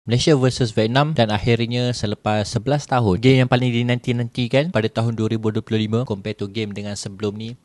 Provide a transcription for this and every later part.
Malaysia versus Vietnam, dan akhirnya selepas 11 tahun, game yang paling dinanti-nantikan pada tahun 2025 compare to game dengan sebelum ni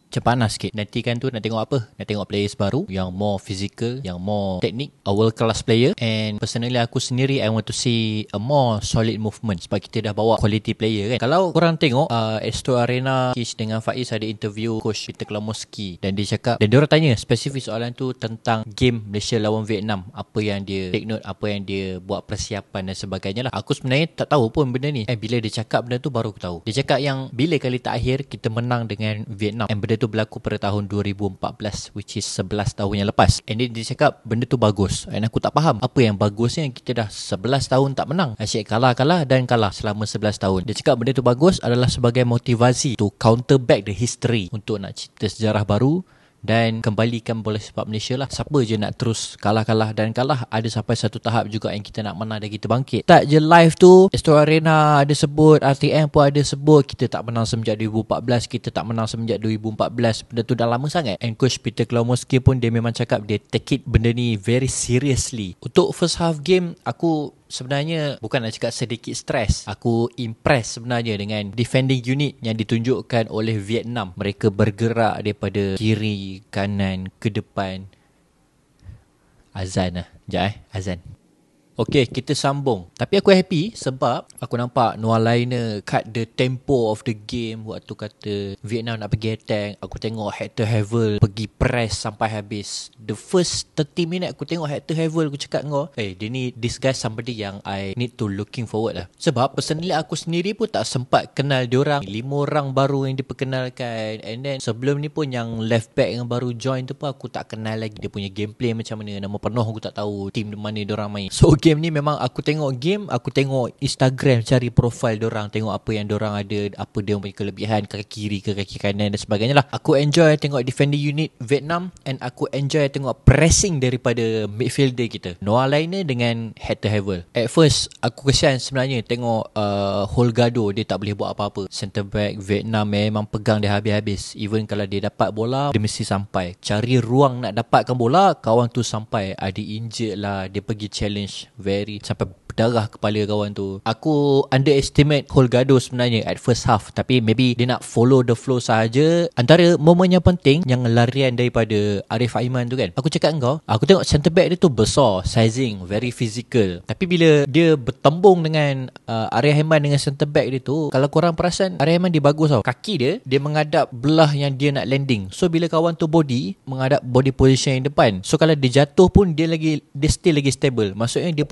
macam panas sikit. Nantikan tu nak tengok apa? Nak tengok players baru yang more physical, yang more teknik, a world class player. And personally aku sendiri, I want to see a more solid movement sebab kita dah bawa quality player kan. Kalau korang tengok Astro Arena, Kish dengan Faiz ada interview Coach Peter Klamoski, dan dia cakap, dan diorang tanya spesifik soalan tu tentang game Malaysia lawan Vietnam, apa yang dia take note, apa yang dia buat persiapan dan sebagainya lah. Aku sebenarnya tak tahu pun benda ni. Bila dia cakap benda tu baru aku tahu. Dia cakap yang bila kali terakhir kita menang dengan Vietnam, and benda tu berlaku pada tahun 2014, which is 11 tahun yang lepas. And dia cakap benda tu bagus. And aku tak faham apa yang bagusnya yang kita dah 11 tahun tak menang. Asyik kalah dan kalah selama 11 tahun. Dia cakap benda tu bagus adalah sebagai motivasi to counter back the history, untuk nak cipta sejarah baru dan kembalikan bola sepak Malaysia lah. Siapa je nak terus kalah dan kalah. Ada sampai satu tahap juga yang kita nak menang dan kita bangkit. Tak je live tu, Astro Arena ada sebut, RTM pun ada sebut, kita tak menang semenjak 2014, kita tak menang semenjak 2014. Benda tu dah lama sangat. And Coach Peter Klamoski pun dia memang cakap dia take it benda ni very seriously. Untuk first half game, aku sebenarnya bukan nak cakap sedikit stres. Aku impress sebenarnya dengan defending unit yang ditunjukkan oleh Vietnam. Mereka bergerak daripada kiri, kanan, ke depan. Azan lah. Sekejap azan. Okay, kita sambung. Tapi aku happy sebab aku nampak Noah Liner cut the tempo of the game. Waktu kata Vietnam nak pergi attack, aku tengok Hector Havel pergi press sampai habis. The first 30 minit aku tengok Hector Havel, aku cakap kau, dia ni, this guy somebody yang I need to looking forward lah. Sebab personally aku sendiri pun tak sempat kenal diorang. 5 orang baru yang diperkenalkan. And then sebelum ni pun yang left back yang baru join tu pun aku tak kenal lagi. Dia punya gameplay macam mana, nama penuh aku tak tahu, team mana diorang main. So game ni memang aku tengok game, aku tengok Instagram, cari profile diorang, tengok apa yang diorang ada, apa dia punya kelebihan, kaki kiri ke kaki kanan dan sebagainya lah. Aku enjoy tengok defending unit Vietnam, and aku enjoy tengok pressing daripada midfielder kita, Noah Liner dengan Hector Havel. At first aku kesian sebenarnya tengok Holgado, dia tak boleh buat apa-apa. Centre back Vietnam memang pegang dia habis-habis. Even kalau dia dapat bola, dia mesti sampai. Cari ruang nak dapatkan bola, kawan tu sampai. Ada injured lah, dia pergi challenge sampai berdarah kepala kawan tu. Aku underestimate Holgado sebenarnya at first half, tapi maybe dia nak follow the flow sahaja. Antara momen yang penting yang larian daripada Arif Aiman tu kan, aku cakap engkau, aku tengok centre back dia tu besar, sizing, very physical. Tapi bila dia bertembung dengan Arif Aiman dengan centre back dia tu, kalau korang perasan, Arif Aiman dia bagus tau. Kaki dia menghadap belah yang dia nak landing. So bila kawan tu body menghadap body position yang depan, so kalau dia jatuh pun dia still lagi stable. Maksudnya dia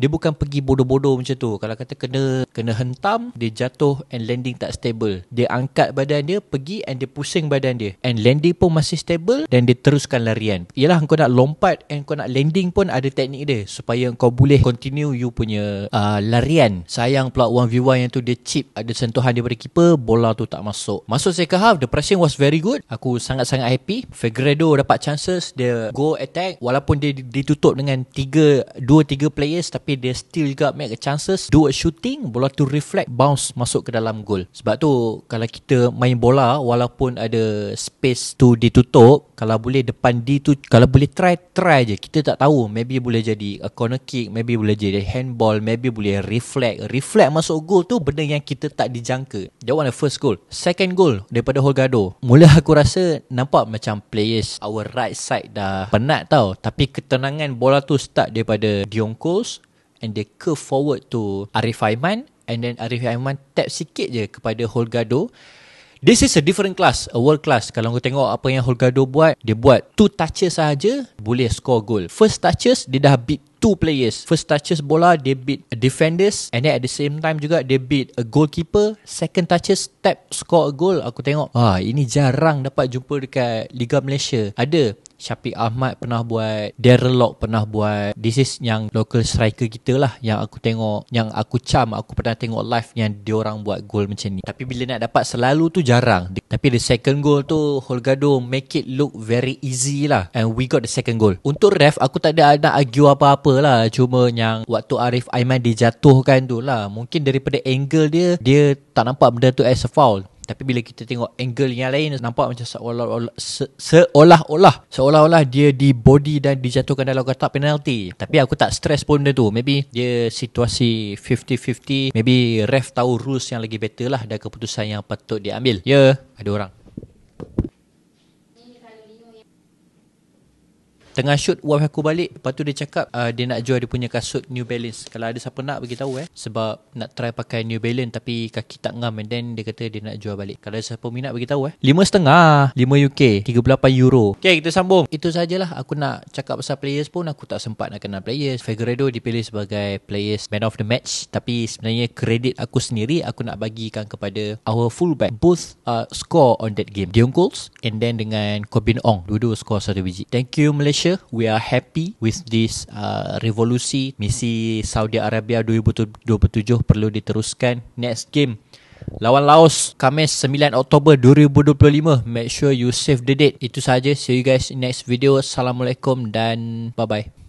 bukan pergi bodoh-bodoh macam tu. Kalau kata kena hentam, dia jatuh and landing tak stable. Dia angkat badan dia, pergi and dia pusing badan dia, and landing pun masih stable, dan dia teruskan larian. Yelah, kau nak lompat and kau nak landing pun ada teknik dia supaya kau boleh continue you punya larian. Sayang pula 1v1 yang tu dia chip, ada sentuhan daripada keeper, bola tu tak masuk. Masuk second half, the pressing was very good. Aku sangat-sangat happy. Figueiredo dapat chances, dia go attack, walaupun dia ditutup dengan 2-3 players, tapi dia still juga make a chances, do a shooting, bola tu reflect, bounce masuk ke dalam goal. Sebab tu kalau kita main bola, walaupun ada space tu ditutup, kalau boleh depan D tu, kalau boleh try je. Kita tak tahu, maybe boleh jadi a corner kick, maybe boleh jadi handball, maybe boleh reflect masuk goal tu, benda yang kita tak dijangka. That one the first goal. Second goal daripada Holgado, mula aku rasa nampak macam players our right side dah penat tau, tapi ketenangan bola tu start daripada Dion Coles, and they curve forward to Arif Aiman, and then Arif Aiman tap sikit je kepada Holgado. This is a different class, a world class. Kalau kau tengok apa yang Holgado buat, dia buat 2 touches sahaja boleh score goal. First touches dia dah beat 2 players. First touches bola dia beat defenders, and then at the same time juga dia beat a goalkeeper. Second touches tap score a goal. Aku tengok, ini jarang dapat jumpa dekat Liga Malaysia. Ada Syafiq Ahmad pernah buat, Darren Lock pernah buat. This is yang local striker kita lah, yang aku tengok, yang aku pernah tengok live yang diorang buat gol macam ni. Tapi bila nak dapat selalu tu jarang. Tapi the second goal tu Holgado make it look very easy lah, and we got the second goal. Untuk ref, aku tak ada nak argue apa-apa lah. Cuma yang waktu Arif Aiman dijatuhkan tu lah, mungkin daripada angle dia tak nampak benda tu as a foul. Tapi bila kita tengok angle yang lain, nampak macam seolah-olah dia di body dan dijatuhkan dalam kotak penalti. Tapi aku tak stress pun benda tu. Maybe dia situasi 50-50. Maybe ref tahu rules yang lagi better lah dan keputusan yang patut dia ambil. Ya, ada orang tengah shoot wife aku balik. Lepas tu dia cakap dia nak jual dia punya kasut New Balance. Kalau ada siapa nak bagi tahu sebab nak try pakai New Balance tapi kaki tak ngam. And then dia kata dia nak jual balik. Kalau ada siapa minat bagi tahu 5.5 UK 38 euro. Okay, kita sambung. Itu sajalah aku nak cakap pasal players pun. Aku tak sempat nak kenal players. Figueiredo dipilih sebagai players man of the match. Tapi sebenarnya kredit aku sendiri aku nak bagikan kepada our fullback. Both score on that game, Dion Coles and then dengan Corbin Ong. Dua-dua score 1 biji. Thank you Malaysia. We are happy with this revolusi. Misi Saudi Arabia 2027 perlu diteruskan. Next game lawan Laos Khamis 9 Oktober 2025. Make sure you save the date. Itu saja. See you guys in next video. Assalamualaikum dan bye bye.